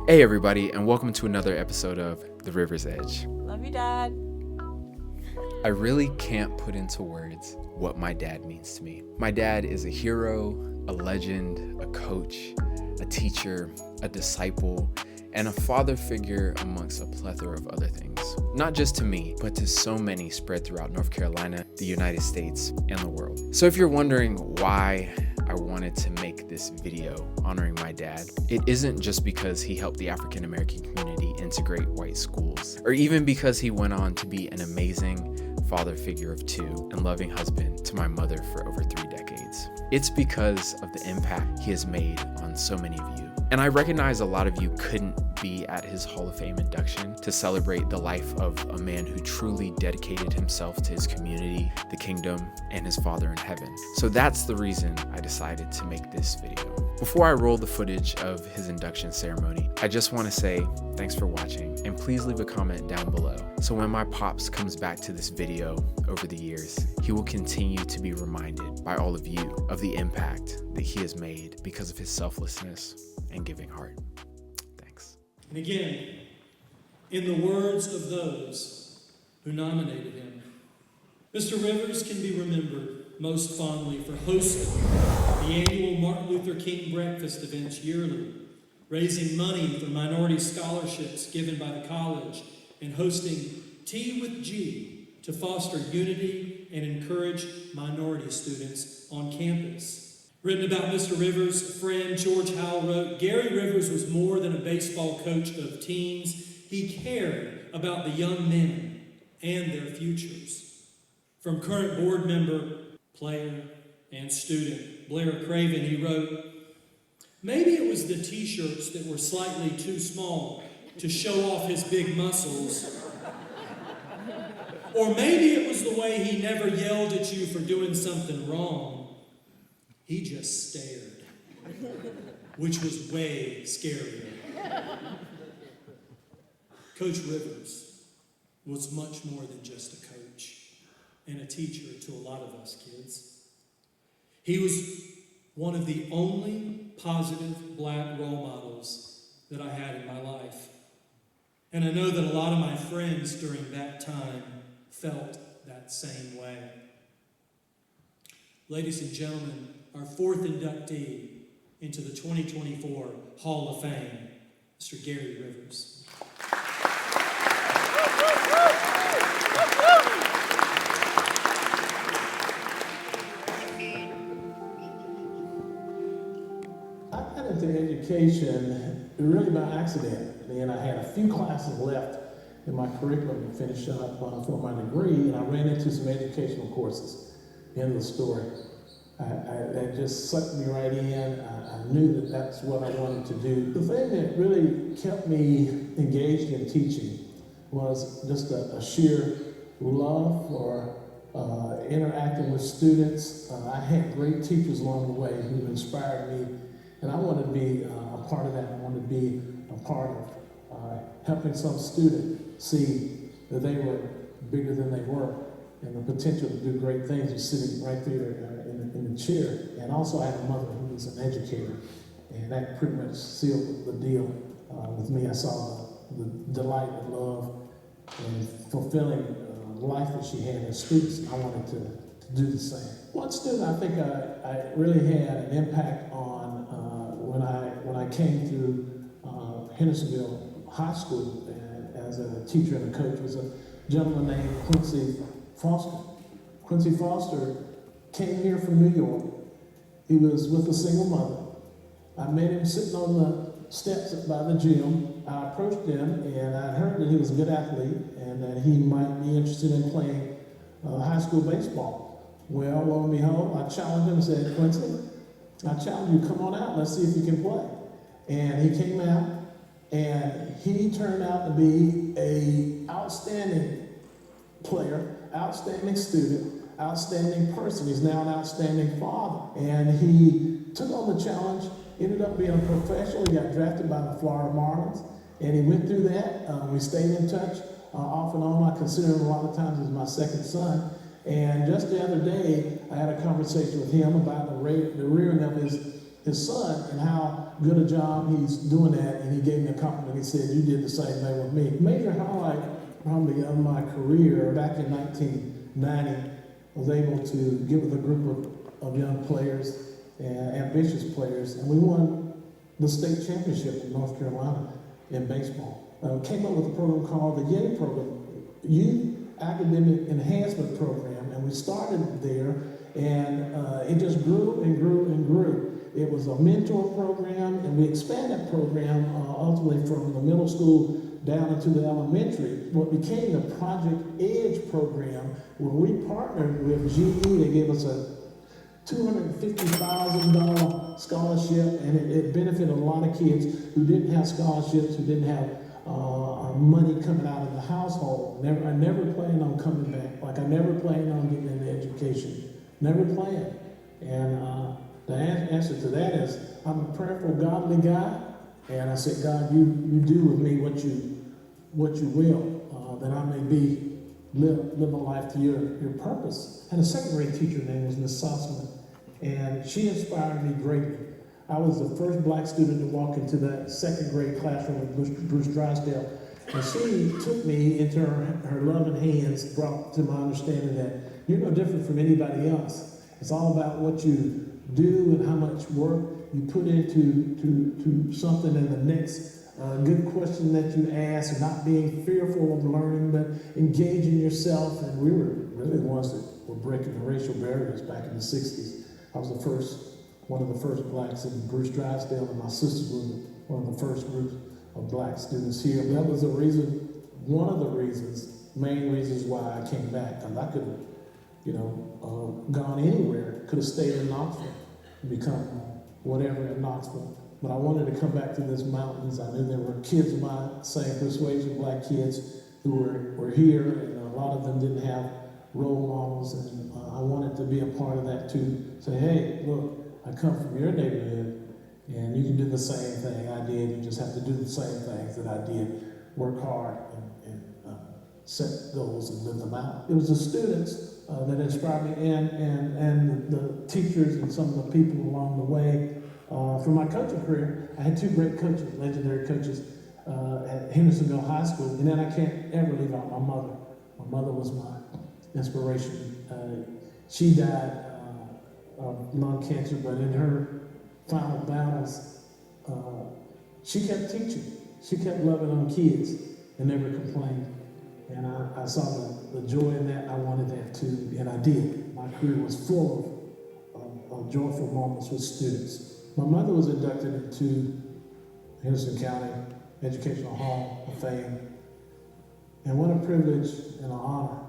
Hey everybody, and welcome to another episode of The River's Edge. Love you, Dad. I really can't put into words what my dad means to me. My dad is a hero, a legend, a coach, a teacher, a disciple, and a father figure amongst a plethora of other things. Not just to me, but to so many spread throughout North Carolina, the United States, and the world. So if you're wondering why I wanted to make this video honoring my dad, it isn't just because he helped the African American community integrate white schools, or even because he went on to be an amazing father figure of two and loving husband to my mother for over 3 decades. It's because of the impact he has made on so many of you. And I recognize a lot of you couldn't be at his Hall of Fame induction to celebrate the life of a man who truly dedicated himself to his community, the kingdom, and his Father in heaven. So that's the reason I decided to make this video. Before I roll the footage of his induction ceremony, I just want to say thanks for watching, and please leave a comment down below. So when my pops comes back to this video over the years, he will continue to be reminded by all of you of the impact that he has made because of his selflessness and giving heart. Thanks. And again, in the words of those who nominated him, Mr. Rivers can be remembered most fondly for hosting the annual Martin Luther King breakfast events yearly, raising money for minority scholarships given by the college, and hosting Tea with G to foster unity and encourage minority students on campus. Written about Mr. Rivers, friend George Howell wrote, "Gary Rivers was more than a baseball coach of teens. He cared about the young men and their futures." From current board member, player, and student Blair Craven, he wrote, "Maybe it was the t-shirts that were slightly too small to show off his big muscles. Or maybe it was the way he never yelled at you for doing something wrong. He just stared, which was way scarier." Coach Rivers was much more than just a coach and a teacher to a lot of us kids. He was one of the only positive black role models that I had in my life. And I know that a lot of my friends during that time felt that same way. Ladies and gentlemen, our 4th inductee into the 2024 Hall of Fame, Mr. Gary Rivers. I got into education really by accident, and I had a few classes left in my curriculum to finish up for my degree, and I ran into some educational courses. End of the story. That just sucked me right in. I knew that that's what I wanted to do. The thing that really kept me engaged in teaching was just a sheer love for interacting with students. I had great teachers along the way who inspired me, and I wanted to be a part of that. I wanted to be a part of helping some student see that they were bigger than they were and the potential to do great things was sitting right there in the chair. And also I had a mother who was an educator, and that pretty much sealed the deal with me. I saw the delight and love and fulfilling life that she had as students, and I wanted to do the same. One student I think I really had an impact on when I came through Hendersonville High School and as a teacher and a coach was a gentleman named Quincy Foster. Quincy Foster came here from New York. He was with a single mother. I met him sitting on the steps by the gym. I approached him, and I heard that he was a good athlete and that he might be interested in playing high school baseball. Well, lo and behold, I challenged him and said, "Quincy, I challenge you, come on out, let's see if you can play." And he came out, and he turned out to be an outstanding player, outstanding student, outstanding person. He's now an outstanding father. And he took on the challenge, ended up being a professional. He got drafted by the Florida Marlins, and he went through that. We stayed in touch off and on. I consider him a lot of times as my second son. And just the other day, I had a conversation with him about the rearing of his son and how good a job he's doing that, and he gave me a compliment. He said, "You did the same thing with me." Major highlight probably of my career back in 1990, I was able to get with a group of young players and ambitious players, and we won the state championship in North Carolina in baseball. Came up with a program called the YAY program, Youth Academic Enhancement Program, and we started there, and it just grew and grew and grew. It was a mentor program, and we expanded that program ultimately from the middle school down into the elementary. What became the Project Edge program, where we partnered with GE. They gave us a $250,000 scholarship, and it benefited a lot of kids who didn't have scholarships, who didn't have money coming out of the household. I never planned on coming back. Like, I never planned on getting into education. Never planned. And the answer to that is, I'm a prayerful, godly guy, and I said, God, you do with me what you will, that I may live my life to your purpose. I had a second grade teacher named was Miss Sossman, and she inspired me greatly. I was the first black student to walk into that second grade classroom with Bruce Drysdale, and she took me into her loving hands, brought to my understanding that you're no different from anybody else. It's all about what you do and how much work you put into something, and the next good question that you ask, and not being fearful of learning, but engaging yourself. And we were really the ones that were breaking the racial barriers back in the 60s. I was one of the first blacks in Bruce Drysdale, and my sisters were one of the first groups of black students here. And that was one of the main reasons why I came back. Because I could have, gone anywhere, could have stayed in Knoxville and become whatever in Knoxville. But I wanted to come back to these mountains. I knew there were kids of my same persuasion, black kids, who were here, and a lot of them didn't have role models, and I wanted to be a part of that too. Say, hey, look, I come from your neighborhood, and you can do the same thing I did. You just have to do the same things that I did. Work hard and set goals and live them out. It was the students that inspired me, and the teachers and some of the people along the way. For my coaching career, I had two great coaches, legendary coaches at Henderson High School, and then I can't ever leave out my mother. My mother was my inspiration. She died of lung cancer, but in her final battles, she kept teaching. She kept loving on kids and never complained. And I saw the joy in that. I wanted that too, and I did. My career was full of joyful moments with students. My mother was inducted into Henderson County Educational Hall of Fame. And what a privilege and an honor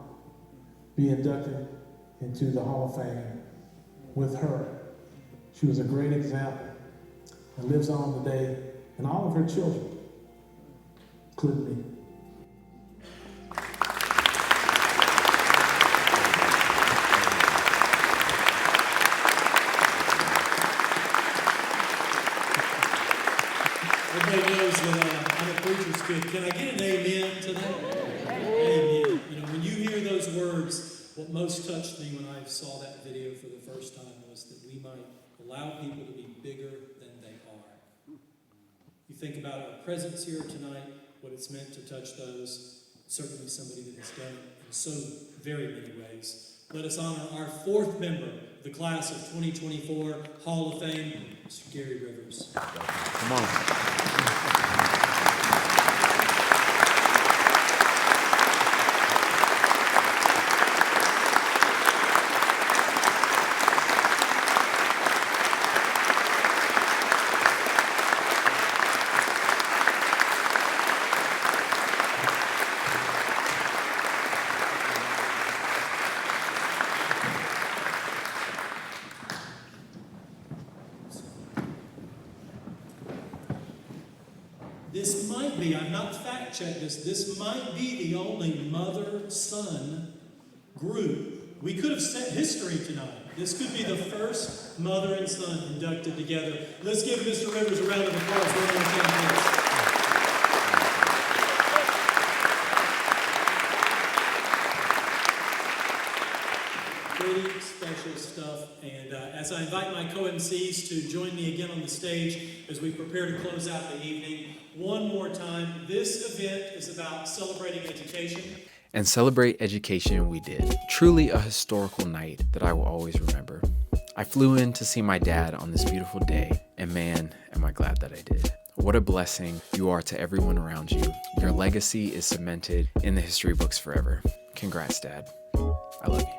to be inducted into the Hall of Fame with her. She was a great example and lives on today, and all of her children, including me. Everybody knows that I'm a preacher's kid. Can I get an amen to that? Amen. When you hear those words, what most touched me when I saw that video for the first time was that we might allow people to be bigger than they are. You think about our presence here tonight, what it's meant to touch those, certainly somebody that has done it in so very many ways. Let us honor our fourth member of the class of 2024 Hall of Fame, Mr. Gary Rivers. Come on. This might be, I've not fact-checked this might be the only mother-son group. We could have set history tonight. This could be the first mother and son inducted together. Let's give Mr. Rivers a round of applause. One more time, please. Pretty special stuff. And as I I invite my co-MCs to join me again on the stage as we prepare to close out the evening. One more time, this event is about celebrating education. And celebrate education we did. Truly a historical night that I will always remember. I flew in to see my dad on this beautiful day, and man, am I glad that I did. What a blessing you are to everyone around you. Your legacy is cemented in the history books forever. Congrats, Dad. I love you.